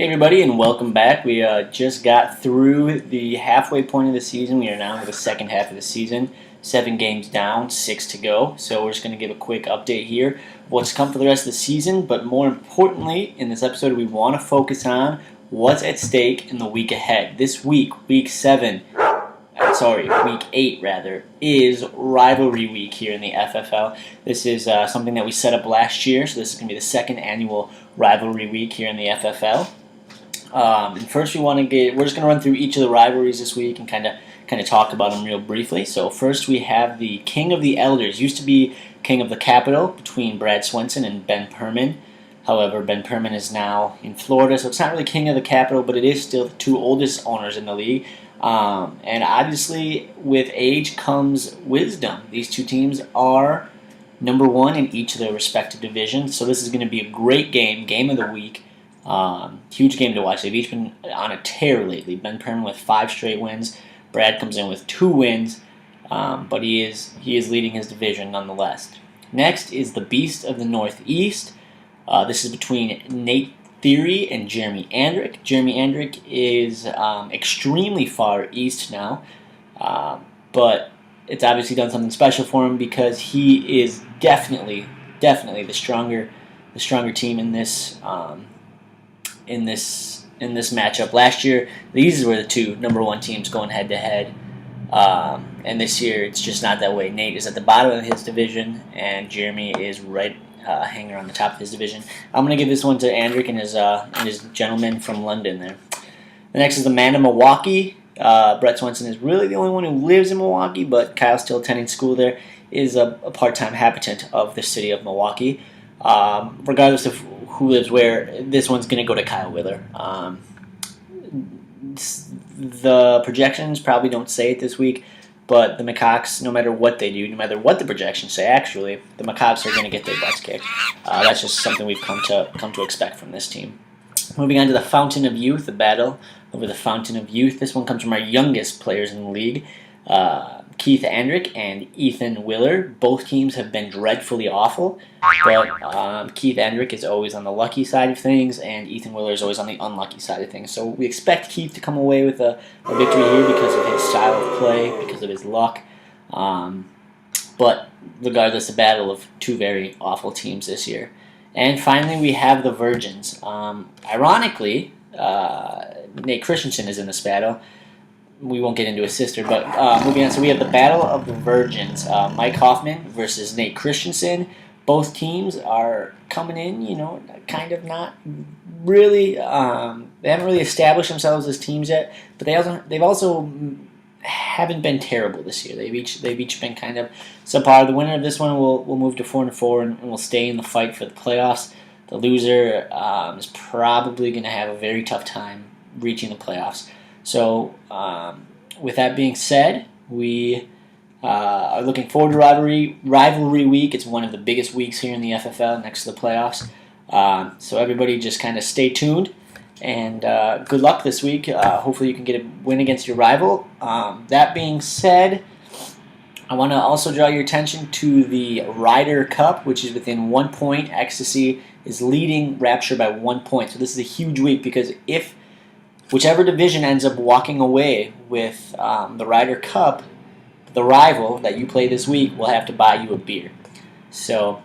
Hey everybody, and welcome back. We just got through the halfway point of the season. We are now in the second half of the season. 7 games down, 6 to go. So we're just going to give a quick update here of what's come for the rest of the season. But more importantly, in this episode, we want to focus on what's at stake in the week ahead. This week, week 8 rather, is rivalry week here in the FFL. This is something that we set up last year, so this is going to be the second annual rivalry week here in the FFL. And first, we're just going to run through each of the rivalries this week and kind of talk about them real briefly. So first, we have the King of the Elders. Used to be King of the Capital between Brad Swenson and Ben Perman. However, Ben Perman is now in Florida, so it's not really King of the Capital, but it is still the two oldest owners in the league. And obviously, with age comes wisdom. These two teams are number one in each of their respective divisions, so this is going to be a great game of the week. Huge game to watch. They've each been on a tear lately. Ben Perman with 5 straight wins. Brad comes in with 2 wins, but he is leading his division nonetheless. Next is the Beast of the Northeast. This is between Nate Theory and Jeremy Andrick. Jeremy Andrick is extremely far east now, but it's obviously done something special for him because he is definitely the stronger team in this matchup. Last year, these were the two number 1 teams going head to head, and this year it's just not that way. Nate is at the bottom of his division, and Jeremy is right hanging around the top of his division. I'm going to give this one to Andrick and his gentleman from London there. The next is the Man of Milwaukee. Brett Swenson is really the only one who lives in Milwaukee, but Kyle's still attending school there, is a part-time habitant of the city of Milwaukee. Regardless of who lives where, this one's going to go to Kyle Willer. The projections probably don't say it this week, but the Macaques, no matter what they do, no matter what the projections say, actually, the Macaques are going to get their butts kicked. That's just something we've come to expect from this team. Moving on to the Fountain of Youth, the battle over the Fountain of Youth. This one comes from our youngest players in the league, Keith Andrick and Ethan Willer. Both teams have been dreadfully awful, but Keith Andrick is always on the lucky side of things, and Ethan Willer is always on the unlucky side of things. So we expect Keith to come away with a victory here because of his style of play, because of his luck. But regardless, a battle of two very awful teams this year. And finally, we have the Virgins. Ironically, Nate Christensen is in this battle. We won't get into his sister, but moving on. So we have the Battle of the Virgins. Mike Hoffman versus Nate Christensen. Both teams are coming in, kind of not really. They haven't really established themselves as teams yet, but they've also haven't been terrible this year. They've each been kind of subpar. The winner of this one will move to 4-4 and will stay in the fight for the playoffs. The loser is probably going to have a very tough time reaching the playoffs. So, with that being said, we are looking forward to rivalry week. It's one of the biggest weeks here in the FFL next to the playoffs. So everybody just kind of stay tuned, and good luck this week. Hopefully you can get a win against your rival. That being said, I want to also draw your attention to the Ryder Cup, which is within 1 point. Ecstasy is leading Rapture by 1 point. So this is a huge week because if whichever division ends up walking away with the Ryder Cup, the rival that you play this week will have to buy you a beer. So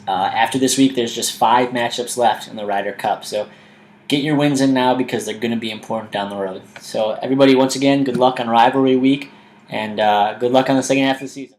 after this week, there's just 5 matchups left in the Ryder Cup. So get your wins in now because they're going to be important down the road. So everybody, once again, good luck on rivalry week, and good luck on the second half of the season.